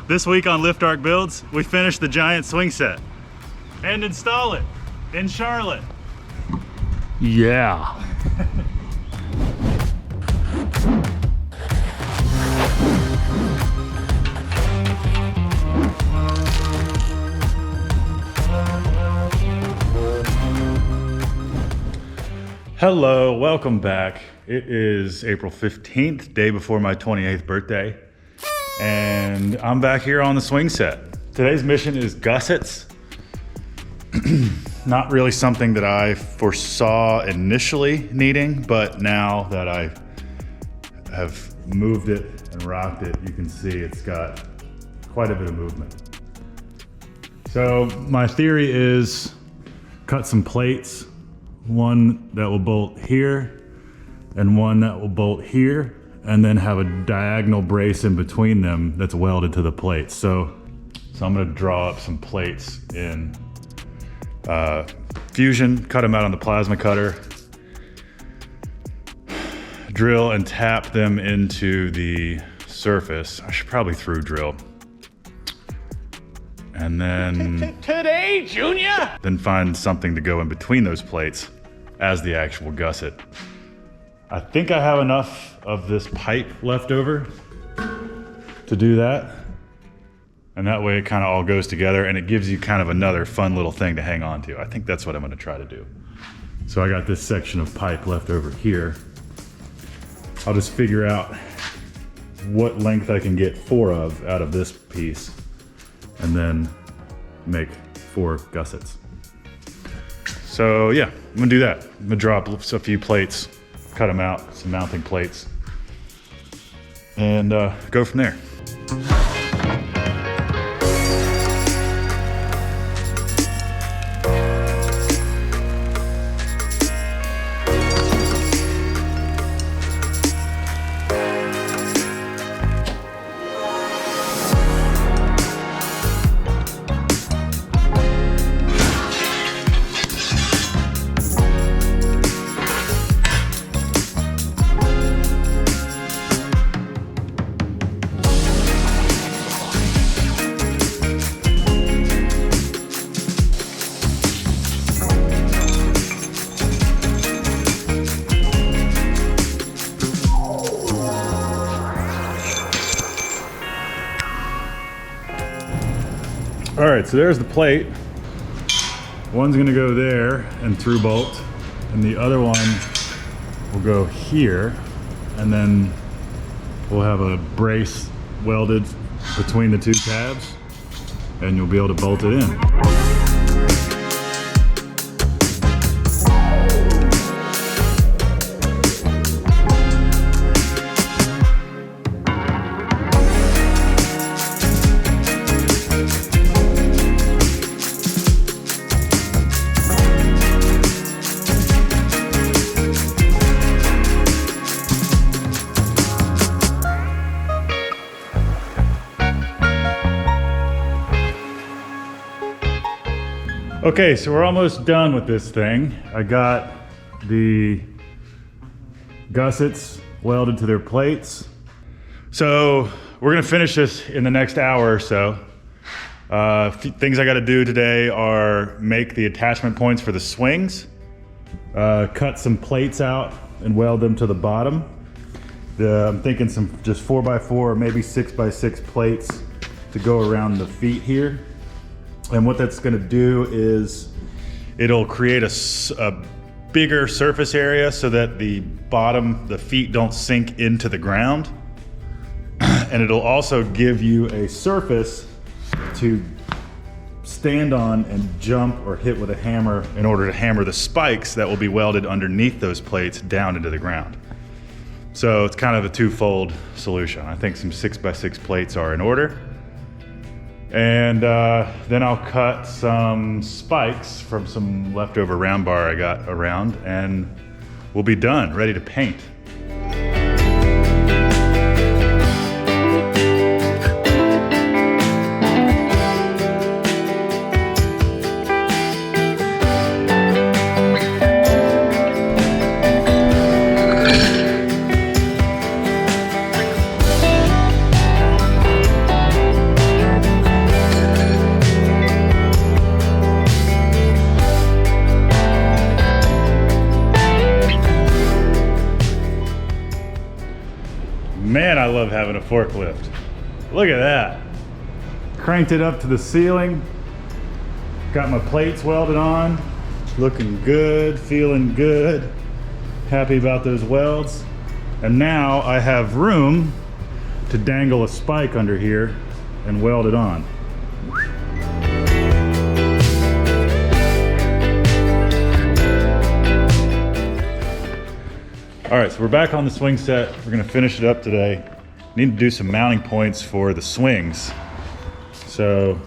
This week on Lift Arc Builds, we finished the giant swing set and install it in Charlotte. Yeah. Hello, welcome back. It is April 15th, day before my 28th birthday. And I'm back here on the swing set. Today's mission is gussets. Not really something that I foresaw initially needing, but now that I have moved it and rocked it, you can see it's got quite a bit of movement. So my theory is cut some plates, one that will bolt here and one that will bolt here, and then have a diagonal brace in between them that's welded to the plates. So I'm gonna draw up some plates in Fusion, cut them out on the plasma cutter, drill and tap them into the surface. I should probably through drill. And then Today, Junior! Then find something to go in between those plates as the actual gusset. I think I have enough of this pipe left over to do that. And that way it kind of all goes together and it gives you kind of another fun little thing to hang on to. I think that's what I'm gonna try to do. So I got this section of pipe left over here. I'll just figure out what length I can get 4 of out of this piece and then make 4 gussets. So yeah, I'm gonna do that. I'm gonna drop a few plates, cut them out, some mounting plates, and go from there. All right, so there's the plate. One's gonna go there and through bolt, and the other one will go here, and then we'll have a brace welded between the 2 tabs, and you'll be able to bolt it in. Okay, so we're almost done with this thing. I got the gussets welded to their plates. So we're gonna finish this in the next hour or so. Things I gotta do today are make the attachment points for the swings, cut some plates out and weld them to the bottom. I'm thinking some just 4x4, maybe 6x6 plates to go around the feet here. And what that's gonna do is it'll create a bigger surface area so that the feet don't sink into the ground. And it'll also give you a surface to stand on and jump or hit with a hammer in order to hammer the spikes that will be welded underneath those plates down into the ground. So it's kind of a twofold solution. I think some 6x6 plates are in order. And then I'll cut some spikes from some leftover round bar I got around, and we'll be done, ready to paint. love having a forklift. Look at that. Cranked it up to the ceiling. Got my plates welded on. Looking good, feeling good. Happy about those welds. And now I have room to dangle a spike under here and weld it on. All right, so we're back on the swing set. We're gonna finish it up today. Need to do some mounting points for the swings. So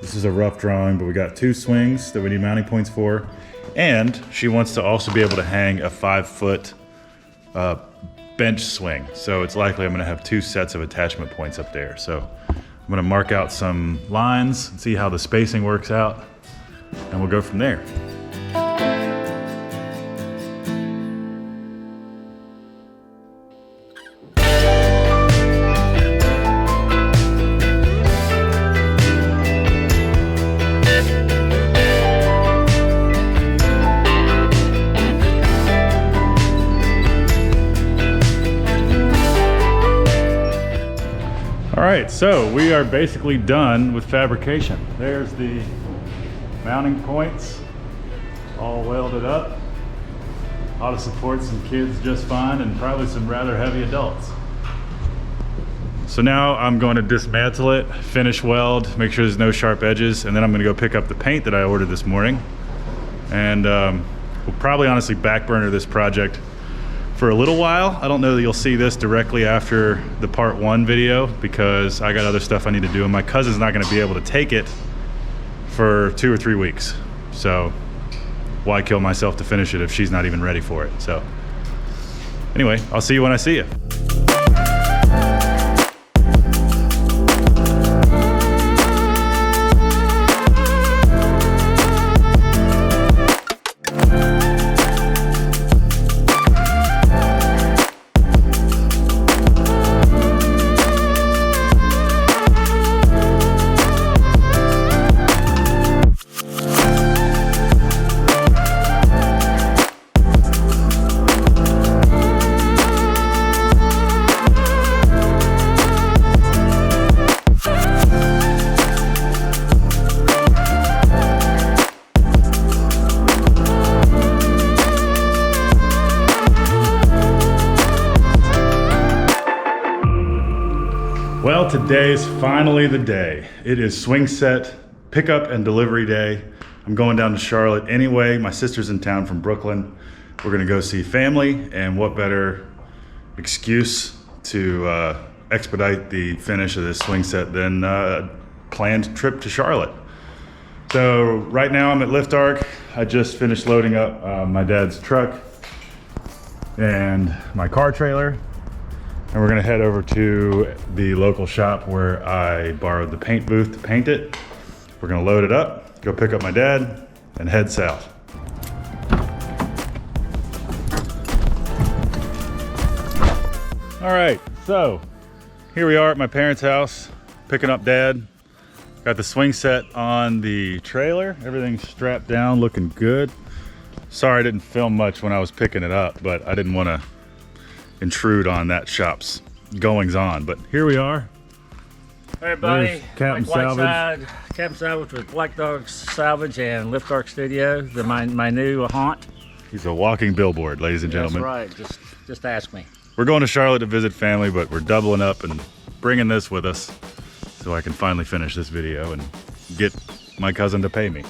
this is a rough drawing, but we got 2 swings that we need mounting points for. And she wants to also be able to hang a 5-foot bench swing. So it's likely I'm gonna have 2 sets of attachment points up there. So I'm gonna mark out some lines and see how the spacing works out, and we'll go from there. All right, so we are basically done with fabrication. There's the mounting points, all welded up. Ought to support some kids just fine, and probably some rather heavy adults. So now I'm going to dismantle it, finish weld, make sure there's no sharp edges, and then I'm gonna go pick up the paint that I ordered this morning. And we'll probably honestly back burner this project for a little while. I don't know that you'll see this directly after the part 1 video because I got other stuff I need to do, and my cousin's not gonna be able to take it for 2 or 3 weeks. So why kill myself to finish it if she's not even ready for it? So anyway, I'll see you when I see you. Well, today's finally the day. It is swing set pickup and delivery day. I'm going down to Charlotte anyway. My sister's in town from Brooklyn. We're gonna go see family, and what better excuse to expedite the finish of this swing set than a planned trip to Charlotte. So right now I'm at Lift Arc. I just finished loading up my dad's truck and my car trailer. And we're gonna head over to the local shop where I borrowed the paint booth to paint it. We're gonna load it up, go pick up my dad, and head south. All right, so here we are at my parents' house, picking up dad. Got the swing set on the trailer, everything's strapped down, looking good. Sorry I didn't film much when I was picking it up, but I didn't wanna intrude on that shop's goings on, but here we are. Hey everybody, There's Captain Salvage. Captain Salvage with Black Dog Salvage and Lift Arc Studio, my new haunt. He's a walking billboard, ladies and gentlemen. That's right, just ask me. We're going to Charlotte to visit family, but we're doubling up and bringing this with us so I can finally finish this video and get my cousin to pay me.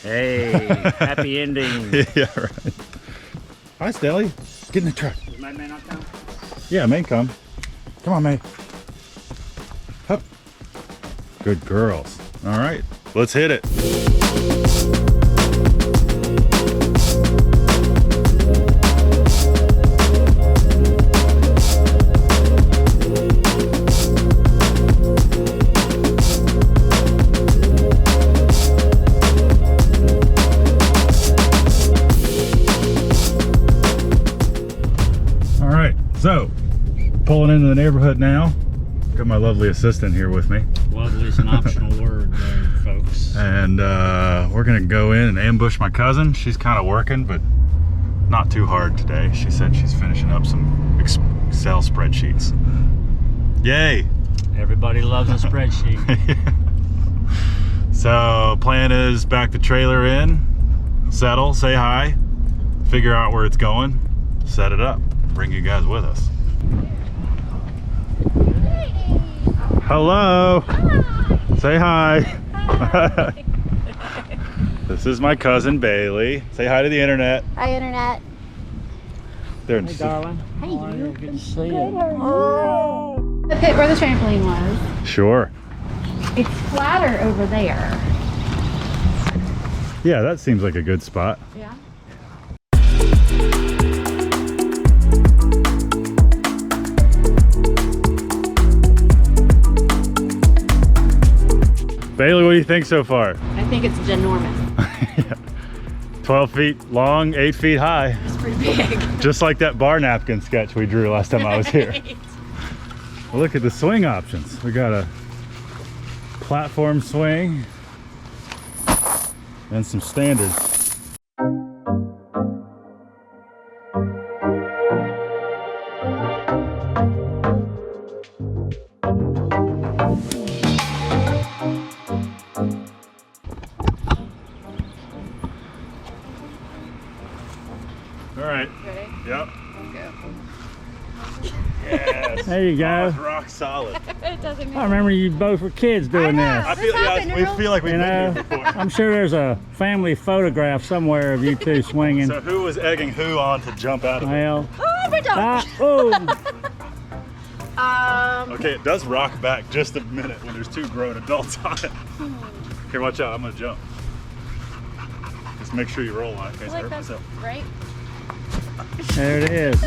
Hey, happy ending. Yeah, right. Hi, Stelly. Get in the truck. Does my man not come? Yeah, May come. Come on, May. Hup. Good girls. All right, let's hit it. So, pulling into the neighborhood now. Got my lovely assistant here with me. Lovely is an optional word there, folks. And we're gonna go in and ambush my cousin. She's kind of working, but not too hard today. She said she's finishing up some Excel spreadsheets. Yay. Everybody loves a spreadsheet. So plan is back the trailer in, settle, say hi, figure out where it's going, set it up, bring you guys with us. Hello. Hi. Say hi. Hi. This is my cousin Bailey. Say hi to the internet. Hi, internet. They're Hey, darling. Hey, How are you. Good to see you. The pit where the trampoline was. Sure. It's flatter over there. Yeah, that seems like a good spot. Yeah. Bailey, what do you think so far? I think it's ginormous. 12 feet long, 8 feet high. It's pretty big. Just like that bar napkin sketch we drew last time I was here. Right. Well, look at the swing options. We got a platform swing and some standards. All right. Ready? Yep. Let's go. Yes. There you go. It's rock solid. It doesn't make I remember you both were kids doing know. this. I This feel, happened we real- feel like we've You been know, here before. I'm sure there's a family photograph somewhere of you two swinging. So who was egging who on to jump out of it? Well, Oh, my dog. oh, Okay, it does rock back just a minute when there's two grown adults on it. Here, watch out, I'm gonna jump. Just make sure you roll on it in case I I like hurt that, myself. right? there it is.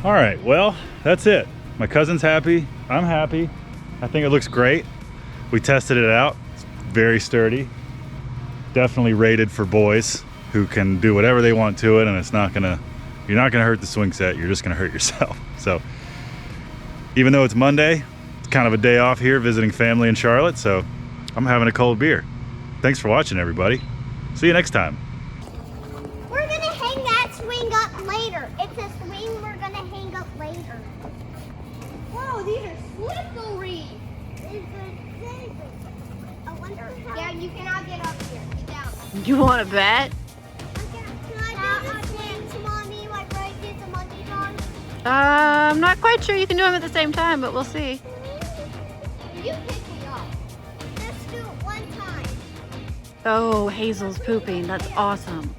All right, well, that's it. My cousin's happy, I'm happy. I think it looks great. We tested it out, it's very sturdy. Definitely rated for boys who can do whatever they want to it, and you're not gonna hurt the swing set, you're just gonna hurt yourself. So, even though it's Monday, it's kind of a day off here visiting family in Charlotte, so I'm having a cold beer. Thanks for watching, everybody. See you next time. We're gonna hang that swing up later. It's a swing we're gonna hang up later. Whoa, these are slippery. I wonder how. Yeah, you cannot get up here. Get down. You want to bet? Can I do the swings, Mommy, like Ray did the monkey dog? I'm not quite sure you can do them at the same time, but we'll see. You pick me up. Let's do it one time. Oh, Hazel's pooping. That's awesome.